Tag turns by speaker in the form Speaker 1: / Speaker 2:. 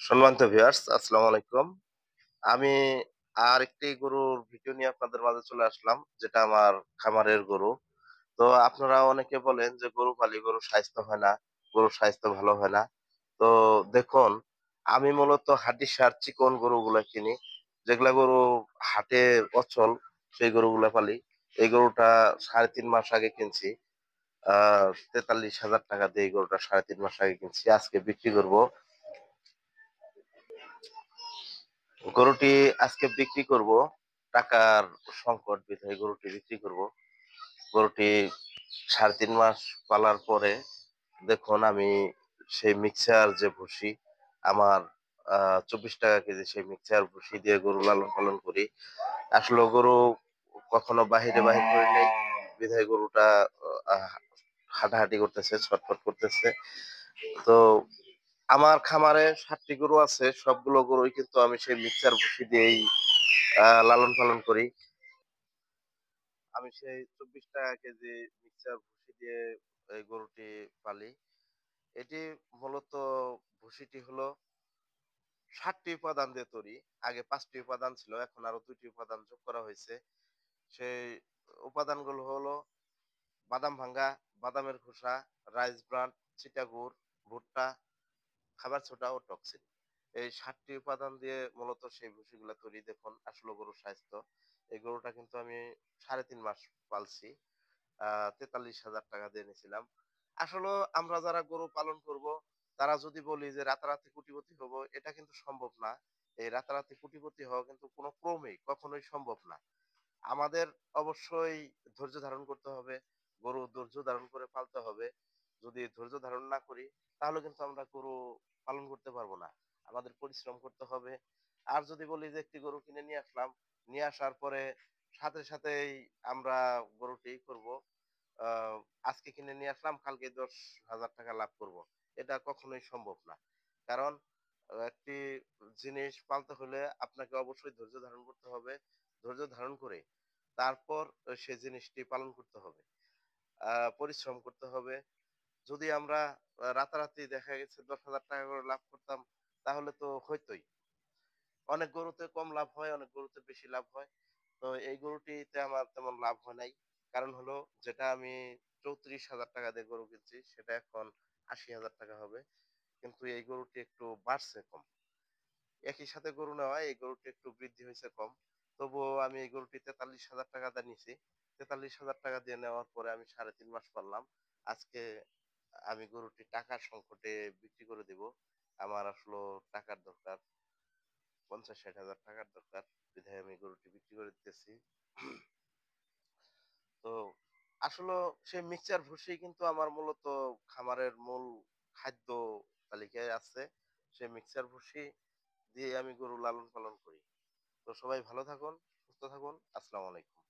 Speaker 1: সম্মানিত ভিউয়ার্স, আসসালামু আলাইকুম। আমি আরেকটি গরুর ভিডিও নিয়ে আপনাদের মাঝে চলে আসলাম, যেটা আমার খামারের গরু। তো আপনারা অনেকে বলেন যে গরু পালি গরুর স্বাস্থ্য হয় না, গরুর স্বাস্থ্য ভালো হয় না। তো দেখুন, আমি মূলত হাড্ডিসার চিকন গরুগুলা কিনি। যেগুলা গরু হাটে অচল, সেই গরুগুলা পালি। এই গরুটা ৩.৫ মাস আগে কিনছি। আ ৳৪৩,০০০ দিয়ে এই গরুটা ৩.৫ মাস আগে কিনছি। আজকে বিক্রি করব। গরুটি আজকে বিক্রি করব। টাকার সংকট বিধায় গরুটি বিক্রি করব। গরুটি ৩.৫ মাস পালার পরে দেখুন আমি সেই মিক্সচার যে ভুসি আমার ৳২৪ কেজি সেই মিক্সচার ভুসি দিয়ে গরু লালন পালন করি। আসলে গরু কখনো বাহিরে বাহির করি নাই। বিধায় গরুটা আহ হাঁটাহাঁটি করতেছে, ছটফট করতেছে। তো আমার খামারে ৭ টি গরু আছে। সবগুলো গরুই কিন্তু আমি সেই মিক্সচার ভুসি দিয়েই লালন পালন করি। আমি সেই ৳২৪ কেজি মিক্সচার ভুসি দিয়ে এই গরুটি পালি। এটি মূলত ভুসিটি হলো ৭ টি উপাদান দিয়ে তৈরি। আগে ৫ টি উপাদান ছিল। এখন আরো ২ টি উপাদান যোগ করা হয়েছে। সেই উপাদানগুলো হলো বাদাম ভাঙ্গা, বাদামের খোসা, রাইস ব্রান, চিটাগুড়, ভুট্টা, খাবার সোডা ও টক্সিন। এই ৭ টি উপাদান দিয়ে মূলত সেই ভুসিগুলা তৈরি। দেখুন আসলে গরুর স্বাস্থ্য। এই গরুটা কিন্তু আমি ৩.৫ মাস পালছি। আ ৳৪৩,০০০ দিয়ে নিছিলাম। আসলেও আমরা যারা গরু পালন করব, তারা যদি বলি যে রাতারাতি কোটিপতি হব, এটা কিন্তু সম্ভব না। এই রাতারাতি কোটিপতি হওয়া কিন্তু কোন ক্রমেই কখনোই সম্ভব না। আমাদের অবশ্যই ধৈর্য ধারণ করতে হবে। গরু ধৈর্য ধারণ করে পালতে হবে। যদি ধৈর্য ধারণ না করি, তাহলে কিন্তু আমরা গরু পালন করতে পারবো না। আমাদের পরিশ্রম করতে হবে। আর যদি বলি যে একটি গরু কিনে নিয়ে আসলাম, নিয়ে আসার পরে সাথে সাথেই আমরা গরুটি করব। আ আজকে কিনে নিয়ে আসলাম, কালকে ৳১০,০০০ লাভ করব। এটা কখনোই সম্ভব না। কারণ একটি জিনিস পালতে হলে আপনাকে অবশ্যই ধৈর্য ধারণ করতে হবে। ধৈর্য ধারণ করে তারপর সে জিনিসটি পালন করতে হবে। পরিশ্রম করতে হবে। যদি আমরা রাতারাতি দেখা গেছে ৳১০,০০০ করে লাভ করতাম, তাহলে তো হইতই। অনেক গরুতে কম লাভ হয়, অনেক গরুতে বেশি লাভ হয়। তো এই গরুটিতে আমার তেমন লাভ হয় নাই। কারণ হলো যেটা আমি ৳৩৪,০০০ দিয়ে গরু কিনছি সেটা এখন ৳৮০,০০০ হবে। কিন্তু এই গরুটি একটু বাড়ছে কম। একই সাথে গরু নেওয়া এই গরুটি একটু বৃদ্ধি হইছে কম। তবুও আমি এই গরুটি ৳৪৩,০০০ দিয়ে নিছি। ৳৪৩,০০০ দিয়ে নেওয়ার পরে আমি ৩.৫ মাস পাললাম। আজকে আমি গরুটি টাকার সংকটে বিক্রি করে দিব। আমার আসলেও টাকার দরকার। ৳৫০,০০০-৬০,০০০ দরকার। বিধায় আমি গরুটি বিক্রি করে দিতেছি। তো আসলেও সেই মিক্সচার ভুসি কিন্তু আমার মূলত খামারের মূল খাদ্য তালিকায় আছে। সেই মিক্সচার ভুসি দিয়ে আমি গরু লালন পালন করি। তো সবাই ভালো থাকুন, সুস্থ থাকুন। আসসালামু আলাইকুম।